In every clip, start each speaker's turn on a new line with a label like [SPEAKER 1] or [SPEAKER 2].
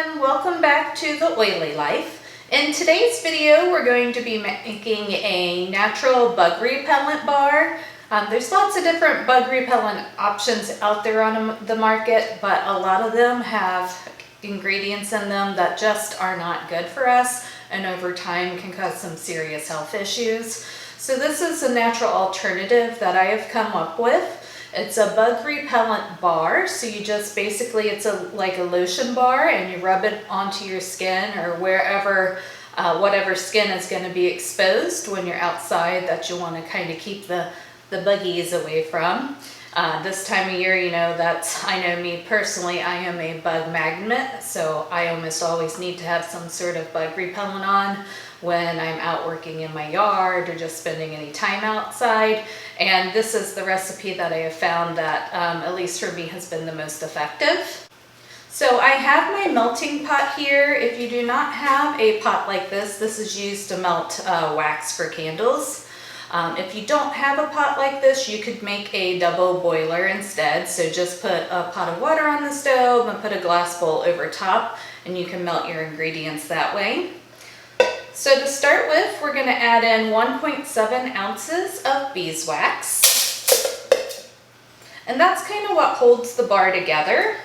[SPEAKER 1] everyone, welcome back to the Oily Life. In today's video we're going to be making a natural bug repellent bar. There's lots of different bug repellent options out there on the market, but a lot of them have ingredients in them that just are not good for us and over time can cause some serious health issues. So this is a natural alternative that I have come up with. It's a bug repellent bar, so you just basically, it's like a lotion bar and you rub it onto your skin or wherever, whatever skin is going to be exposed when you're outside that you want to kind of keep the buggies away from. This time of year, you know, I know me personally, I am a bug magnet, so I almost always need to have some sort of bug repellent on when I'm out working in my yard or just spending any time outside. And this is the recipe that I have found that, at least for me, has been the most effective. So I have my melting pot here. If you do not have a pot like this, this is used to melt wax for candles. If you don't have a pot like this, you could make a double boiler instead. So just put a pot of water on the stove and put a glass bowl over top, and you can melt your ingredients that way. So to start with, we're going to add in 1.7 ounces of beeswax. And that's kind of what holds the bar together.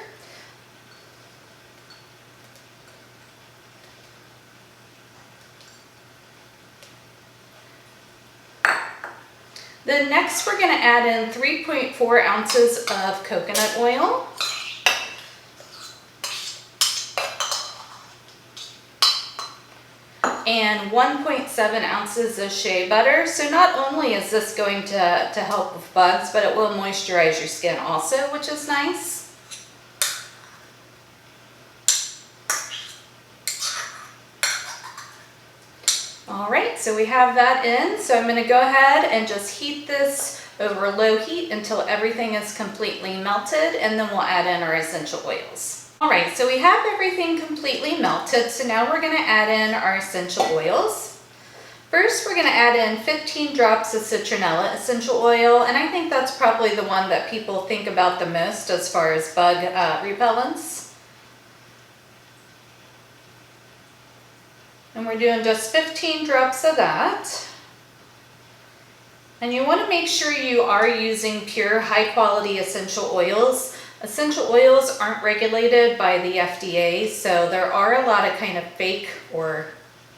[SPEAKER 1] Then next we're going to add in 3.4 ounces of coconut oil. And 1.7 ounces of shea butter. So not only is this going to help with bugs, but it will moisturize your skin also, which is nice. All right, so we have that in. So I'm going to go ahead and just heat this over low heat until everything is completely melted, and then we'll add in our essential oils. All right, so we have everything completely melted, so now we're going to add in our essential oils. First, we're going to add in 15 drops of citronella essential oil, and I think that's probably the one that people think about the most as far as bug repellents. And we're doing just 15 drops of that. And you want to make sure you are using pure, high-quality essential oils. Essential oils aren't regulated by the FDA, so there are a lot of kind of fake or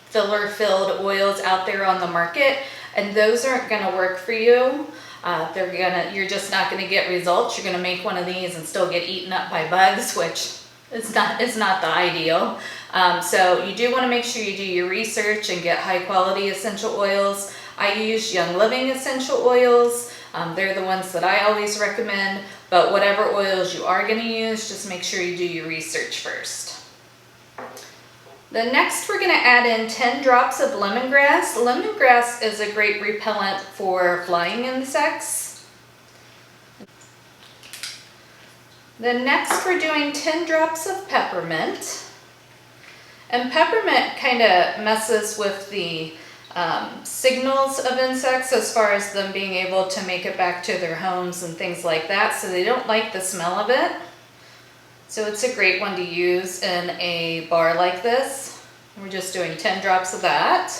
[SPEAKER 1] filler-filled oils out there on the market, and those aren't going to work for you. You're just not going to get results. You're going to make one of these and still get eaten up by bugs, which is not the ideal. So you do want to make sure you do your research and get high-quality essential oils. I use Young Living essential oils. They're the ones that I always recommend, but whatever oils you are going to use, just make sure you do your research first. Then next we're going to add in 10 drops of lemongrass. Lemongrass is a great repellent for flying insects. Then next we're doing 10 drops of peppermint. And peppermint kind of messes with the signals of insects as far as them being able to make it back to their homes and things like that, so they don't like the smell of it. So it's a great one to use in a bar like this. We're just doing 10 drops of that.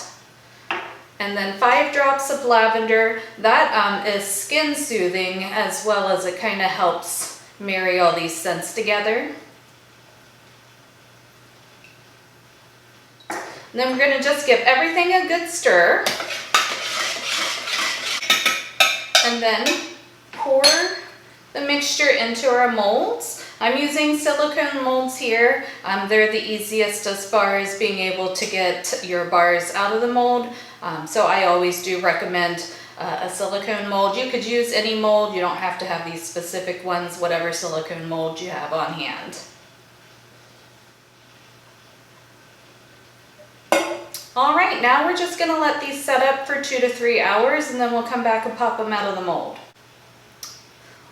[SPEAKER 1] And then 5 drops of lavender. That is skin soothing, as well as it kind of helps marry all these scents together. And then we're going to just give everything a good stir. And then pour the mixture into our molds. I'm using silicone molds here. They're the easiest as far as being able to get your bars out of the mold. So I always do recommend a silicone mold. You could use any mold. You don't have to have these specific ones, whatever silicone mold you have on hand. All right, now we're just going to let these set up for 2 to 3 hours, and then we'll come back and pop them out of the mold.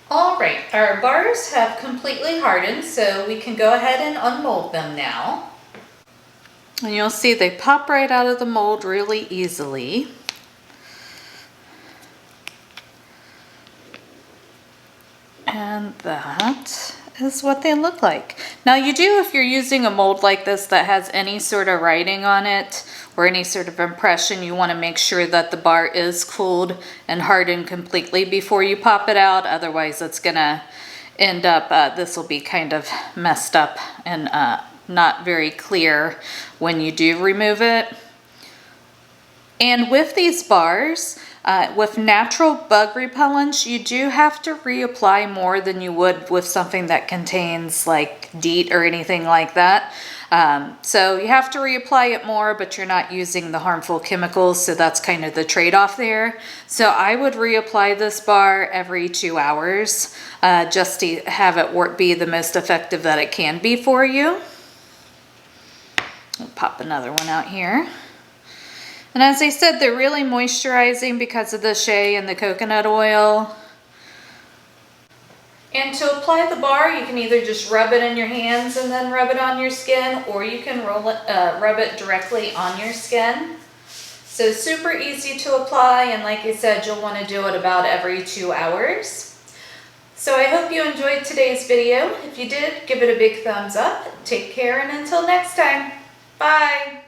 [SPEAKER 1] All right, our bars have completely hardened, so we can go ahead and unmold them now. And you'll see they pop right out of the mold really easily. And that is what they look like. Now you do, if you're using a mold like this that has any sort of writing on it or any sort of impression, you want to make sure that the bar is cooled and hardened completely before you pop it out. Otherwise it's gonna end up, this will be kind of messed up and not very clear when you do remove it. And with these bars, with natural bug repellents, you do have to reapply more than you would with something that contains like DEET or anything like that. So you have to reapply it more, but you're not using the harmful chemicals, so that's kind of the trade-off there. So I would reapply this bar every 2 hours, just to have it be the most effective that it can be for you. I'll pop another one out here. And as I said, they're really moisturizing because of the shea and the coconut oil. And to apply the bar, you can either just rub it in your hands and then rub it on your skin, or you can rub it directly on your skin. So super easy to apply, and like I said, you'll want to do it about every 2 hours. So I hope you enjoyed today's video. If you did, give it a big thumbs up. Take care, and until next time, bye.